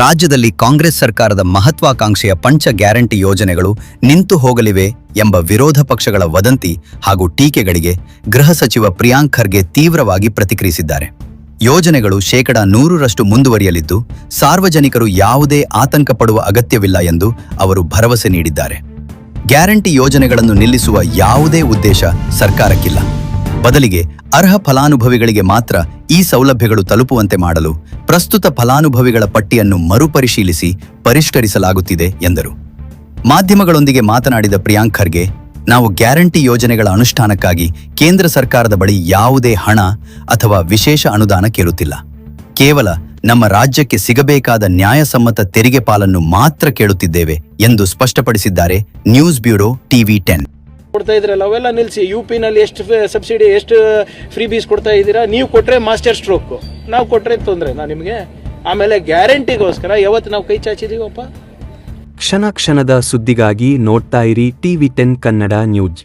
ರಾಜ್ಯದಲ್ಲಿ ಕಾಂಗ್ರೆಸ್ ಸರ್ಕಾರದ ಮಹತ್ವಾಕಾಂಕ್ಷೆಯ ಪಂಚ ಗ್ಯಾರಂಟಿ ಯೋಜನೆಗಳು ನಿಂತು ಹೋಗಲಿವೆ ಎಂಬ ವಿರೋಧ ಪಕ್ಷಗಳ ವದಂತಿ ಹಾಗೂ ಟೀಕೆಗಳಿಗೆ ಗೃಹ ಸಚಿವ ಪ್ರಿಯಾಂಕ್ ಖರ್ಗೆ ತೀವ್ರವಾಗಿ ಪ್ರತಿಕ್ರಿಯಿಸಿದ್ದಾರೆ. ಯೋಜನೆಗಳು 100% ಮುಂದುವರಿಯಲಿದ್ದು ಸಾರ್ವಜನಿಕರು ಯಾವುದೇ ಆತಂಕ ಪಡುವ ಅಗತ್ಯವಿಲ್ಲ ಎಂದು ಅವರು ಭರವಸೆ ನೀಡಿದ್ದಾರೆ. ಗ್ಯಾರಂಟಿ ಯೋಜನೆಗಳನ್ನು ನಿಲ್ಲಿಸುವ ಯಾವುದೇ ಉದ್ದೇಶ ಸರ್ಕಾರಕ್ಕಿಲ್ಲ. ಬದಲಿಗೆ ಅರ್ಹ ಫಲಾನುಭವಿಗಳಿಗೆ ಮಾತ್ರ ಈ ಸೌಲಭ್ಯಗಳು ತಲುಪುವಂತೆ ಮಾಡಲು ಪ್ರಸ್ತುತ ಫಲಾನುಭವಿಗಳ ಪಟ್ಟಿಯನ್ನು ಮರುಪರಿಶೀಲಿಸಿ ಪರಿಷ್ಕರಿಸಲಾಗುತ್ತಿದೆ ಎಂದರು. ಮಾಧ್ಯಮಗಳೊಂದಿಗೆ ಮಾತನಾಡಿದ ಪ್ರಿಯಾಂಕ್ ಖರ್ಗೆ, ನಾವು ಗ್ಯಾರಂಟಿ ಯೋಜನೆಗಳ ಅನುಷ್ಠಾನಕ್ಕಾಗಿ ಕೇಂದ್ರ ಸರ್ಕಾರದ ಬಳಿ ಯಾವುದೇ ಹಣ ಅಥವಾ ವಿಶೇಷ ಅನುದಾನ ಕೇಳುತ್ತಿಲ್ಲ. ಕೇವಲ ನಮ್ಮ ರಾಜ್ಯಕ್ಕೆ ಸಿಗಬೇಕಾದ ನ್ಯಾಯಸಮ್ಮತ ತೆರಿಗೆ ಪಾಲನ್ನು ಮಾತ್ರ ಕೇಳುತ್ತಿದ್ದೇವೆ ಎಂದು ಸ್ಪಷ್ಟಪಡಿಸಿದ್ದಾರೆ. News bureau TV 10. ಕೊಡ್ತಾ ಇದ್ರಲ್ಲ ಅವೆಲ್ಲ ನಿಲ್ಲಿಸಿ. ಯುಪಿನಲ್ಲಿ ಎಷ್ಟು ಸಬ್ಸಿಡಿ, ಎಷ್ಟು ಫ್ರೀ ಬೀಸ್ ಕೊಡ್ತಾ ಇದ್ದೀರಾ? ನೀವು ಕೊಟ್ರೆ ಮಾಸ್ಟರ್ ಸ್ಟ್ರೋಕ್, ನಾವು ಕೊಟ್ರೆ ತೊಂದರೆನಾ ನಿಮಗೆ? ಆಮೇಲೆ ಗ್ಯಾರಂಟಿಗೋಸ್ಕರ ಯಾವತ್ತು ನಾವು ಕೈ ಚಾಚಿದೀವಪ್ಪ? ಕ್ಷಣ ಕ್ಷಣದ ಸುದ್ದಿಗಾಗಿ ನೋಡ್ತಾ ಇರಿ ಟಿವಿ 10 ಕನ್ನಡ ನ್ಯೂಸ್.